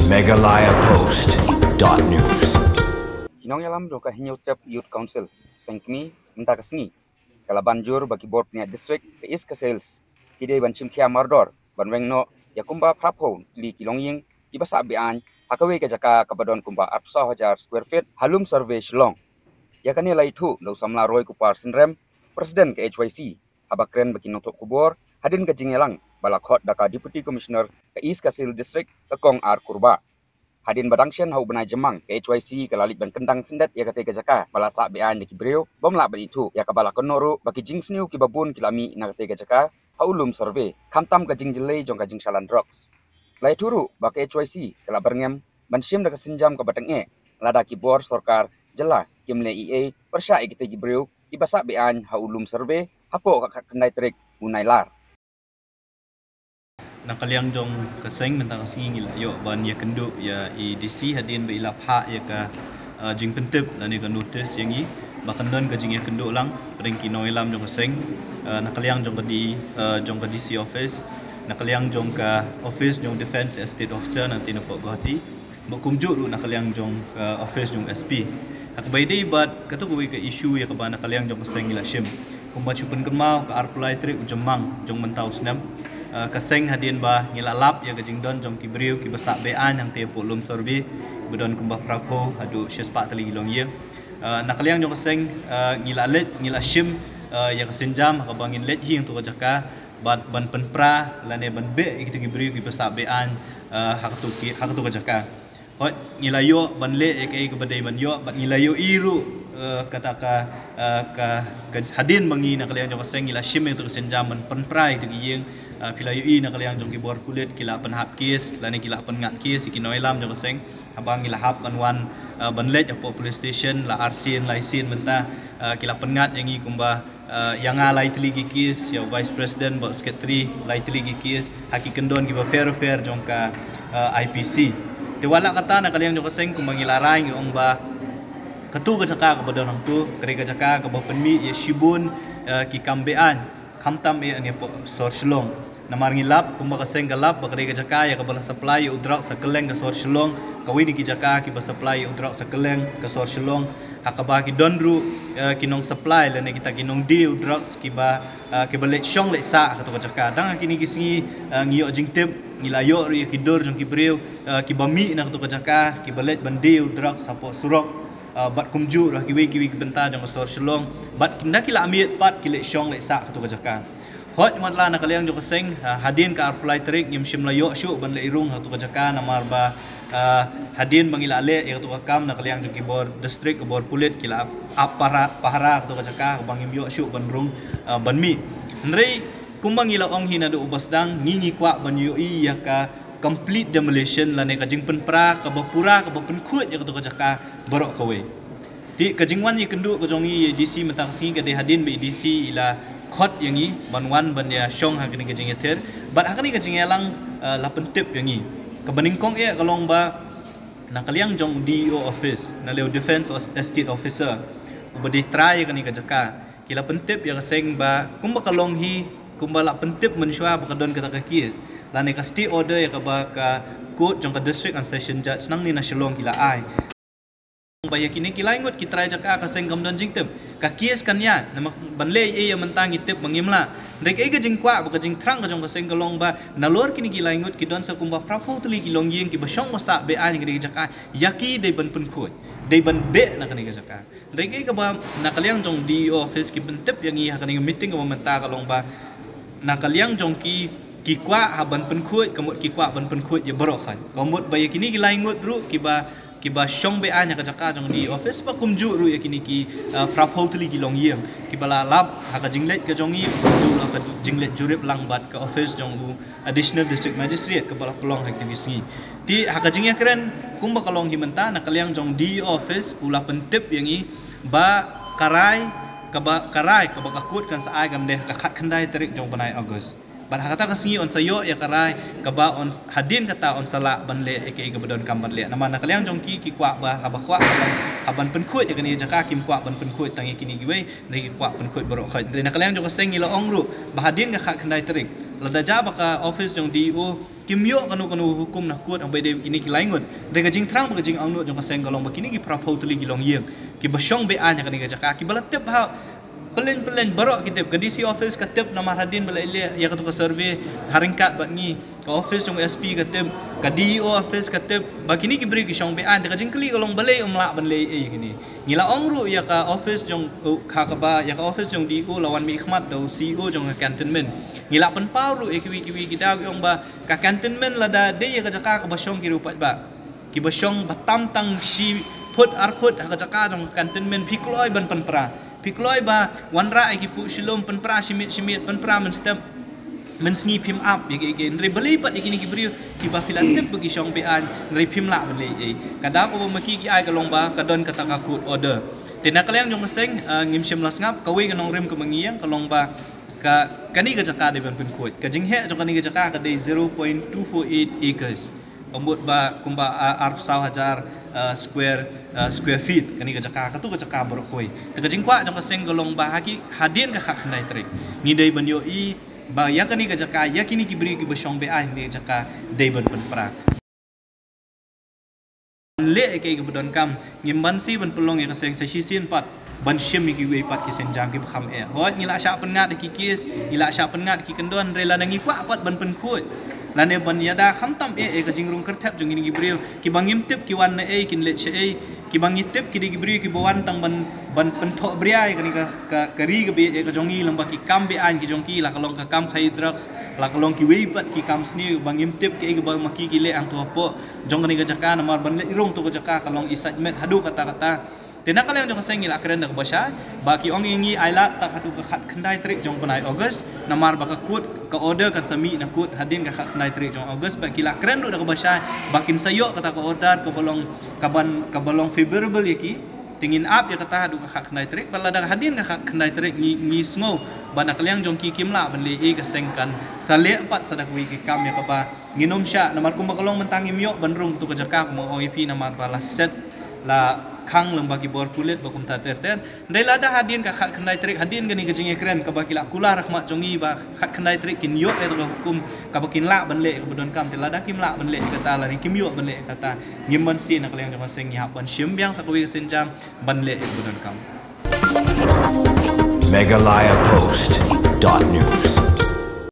megalayapost.news. Hinong yalam do ka hinyotep Youth Council sengkmi mentar kesengi kala banjur bagi board nya district ke is ke sales kide ban chimkhia mardor ban wengno yakumba phapho li kilongying ibasa bian akawe ke jaka kabadon kumba 800,000 square feet halum survey Shillong yakane laitu do samla roy kupar sinrem presiden ke HYC abakren bagi notok kubor hadin ke jingelang balakhot daka deputy commissioner ke is ke sales district ke kong ar kurba hadin badangsyen hau benai jemang ke HYC kalalit ban kendang sendet ya kate kejaka bala sak bean ki breu bomla ba itu ya kabala konoru bagi jing sniu ki babun kilami na kate kejaka haulum survey kamtam ka jing jelei jong ka jing salan drugs lai turu ba ke HYC kala berngem ban sim da kesinjam ka bateng lada ki bor sarkar jela kimle EA persya ikite ki breu ibasa bean haulum survey hapo ka kendai trik munailar nakaliang jong kaseng mentang singi la yo ban ya kenduk ya EDC hadin be ila pha ya ka jing pentep la ni ka notice yang i bakandon ka jing ya kenduk lang ring ki noilam jong kaseng nakaliang jong ka di jong ka DC office nakaliang jong ka office jong defense estate officer nanti no pok gohati bakumjuk ru nakaliang jong ka office jong SP ak baidei bat katu ko ka issue ya ka ban nakaliang jong kaseng ila shim kumba chupen kemau ka arpulai tri ujemang jong mentau snam kaseng hadin ba ngilalap ya gajingdon jom kibriu ki basak bean yang te polum sorbi bedon kumbah prapo adu syespak tali gilong ye nakaliang jong kaseng ngilalet ngilashim ya kasenjam ka bangin let hi untuk jaka bat ban penpra lane ban be gitu kibriu ki basak bean hak tu jaka hot ngilayo ban le ek ke badai ban yo bat ngilayo iru kata ka hadin bangi nakaliang jong kaseng ngilashim itu kasenjam ban penpra itu giyeng pilayu i nak kaliang jong ki bor kulit kila penhap kes lani kila pengat kes ki noilam jong seng abang kila hap kan wan banlet apo police station la arsin laisin benta kila pengat yang i kumba yang alai teligi kes ya vice president bot secretary lai teligi kes haki kendon ki fair jong ka IPC te wala kata nak kaliang jong seng kumba ngilarai ngi ong ba ketu ka jaka ka badon hang tu kre ka jaka ka ba penmi ya shibun ki kambean kamtam e ani po sor Shillong namar ngilap kumba kaseng galap bakre ka jaka ya ka bala supply udrak sa keleng ka sor Shillong kawini ki jaka ki ba supply udrak sa keleng ka sor Shillong hakaba ki donru kinong supply lane kita kinong di udrak ki ba lek shong lek sa ka to jaka dang kini kisingi ngiyo jingtep ngilayo ri ki dor jong ki breu ki bami na to jaka ki balet bandi udrak sa po surok bat kumju rah kiwi benta jong sor Shillong bat kinda kila amit pat kilek shong lek sa to jaka hot matla na kaliang jong kaseng hadin ka arfly trik nyim shim layo shu ban le irung to jaka namar ba hadin bangila le ya to kam na kaliang jong kibor district bor pulit kila apara pahara to jaka bangim yo shu ban rung ban mi nrei kumbang ila ong hinadu ubasdang ngingi kwa ban yo i ya ka complete demolition lane kajing penpra ka bapura ka bapenkhut ya to jaka borok kawe ti kajingwan ye kendu kajongi DC mentang singi ka de hadin be DC ila khot yangi banwan ban ya shong hakini kajing yeter bat hakini kajing yalang la pentip yangi kabaningkong e kalong ba nakaliang jong DO office na leo defense estate officer ubadi try kani kajaka kila pentip ya kaseng ba kumba kalong hi kumba la pentip mensyua bakadon kata kakis lane ka state order ya ka ba ka court jong ka district and session judge nang ni na Shillong kila ai baya kini kila ingot ki try jaka kaseng kamdon jingtep ka kies kan ya nama banle e ya mentang itep mangimla rek e gajing kwa ba gajing trang ka jong kaseng kalong ba nalor kini kila ingot ki don sa kumba prapo tuli kilong yeng ki ba shong masa be an ngi jaka yaki de ban penkhut de ban be na kani jaka rek e ka ba nakaliang jong di office ki bentep yang i hakani meeting ka menta kalong ba nakaliang jong ki kwa haban penkhut kamut ki kwa ban penkhut ya barokan kamut baya kini kila ingot ru ki ba shong be anya ka jaka jong di office ba kumju ru ya kini ki prapo tuli kilong yeng ki bala lab ha ka jinglet ka jongi ju la ka jinglet jurip lang bat ka office jong u additional district magistrate ka bala pelong ha ki singi ti ha ka jingya keren kumba kalong himenta na kaliang jong di office ula pentip yang i ba karai ka ba kakut kan sa ai gam deh ka khat khandai tarik jong banai August ban hakata kasingi on sayo ya karai kaba on hadin kata on sala ban le eke ke bedon kamban le nama na kaliang jong ki kwa ba haba kwa haban penkhut ya kani jaka kim kwa ban penkhut tangi kini giwe ne ki kwa penkhut borok khat na kaliang jong kaseng ila ongru ba hadin ka khat khandai tarik lada jaba ka office jong DO kimyo kanu hukum nak kuat ang bede kini ki laingot rega jing trang ba jing angno jong seng galong ba kini ki prapau tuli gilong yeng ki basyong be anya kani ga jaka ki balatep ha pelen barok kitip ke DC office katip nama hadin bala ile ya katu ka survey haringkat bat ni ka office jong SP katip ka DO office katip ba kini ki beri ki syong be an ka jing kli galong balai umla ban le kini ngila ongru ya ka office jong ka ba ya ka office jong DO lawan mi khmat do CEO jong cantonment ngila pen pauru kiwi kidaw yong ba ka cantonment lada de ya ka jaka ka basyong ki rupat ba ki basyong batam tang si put arput ka jaka jong cantonment phikloi ban panpra Pikloi ba wanra ai ki pu silom penpra simit penpra men step men sngi pim up ye ge nri beli pat ikini ki brio ki ba filatep bagi syong be an nri pim la beli ai kada ko maki ki ai ka long ba kadon kata ka kut order tina kalian jong seng ngim sim las ngap ka we nong rem ka mangiang ka long ba ka kani ka jaka de ban pen kuat ka jing he jong kani ka jaka ka de 0.248 acres ambut ba kumba arp 1,000 square feet kani ka jaka ka tu ka jaka berkoi te ka jingkwa jong ka seng golong ba haki hadin ka khak nai trik ni dei ban yo i ba ya kani ka jaka ya kini ki beri ki basyong be ai ni jaka dei ban pen pra le ke ka bodon kam ngim ban si ban pelong ya ka seng sa sisin pat ban shim ki we pat ki sen jang ki kham e hot ngila sya pengat ki kis ngila sya pengat ki kendon rela nangi kwa pat ban pen khut lane ban yada khamtam e ka jingrung kerthap jong ini gibriu ki bangim tip ki wan e kin le che ki bangi tip ki gibriu ki bawan tang ban penthok briai kani ka kari ke be ka jongi lamba ki kam be an ki jongki la kalong ka kam khai drugs la kalong ki wei pat ki kam sni bangim tip ki bang maki ki le ang tu po jong kani ka jaka namar ban le irong tu ka jaka kalong isat met hadu kata tina kalian jong seng ila keren dak basha baki ong ingi aila tak hadu ka khat khandai trik jong panai August namar baka kut ka order kan sami na kut hadin ka khat khandai trik jong August baki la keren dak basha bakin sayo kata ka order ka balong favorable yaki tingin up ya kata hadu ka khat khandai trik bala dak hadin ka khat khandai trik ni sngo bana kalian jong ki kimla ban le ka sengkan sale pat sadak wi ki kam ya ka ba nginom sya namar kum bakalong mentangi miok banrung tu ka jaka mo OEP namar bala set la khang lembagi bor kulit bakum ta ter rela da hadin ka khat khandai trik hadin gani gajing ekren ka baki la kula rahmat jongi ba khat khandai trik kin yo e ka hukum ka bakin la ban le ka bodon kam te la da kim la ban le kata la ni kim yo ban le kata ngimban si nak leng jama seng ya ban sim byang sakwi senjam ban le bodon kam megalayapost.news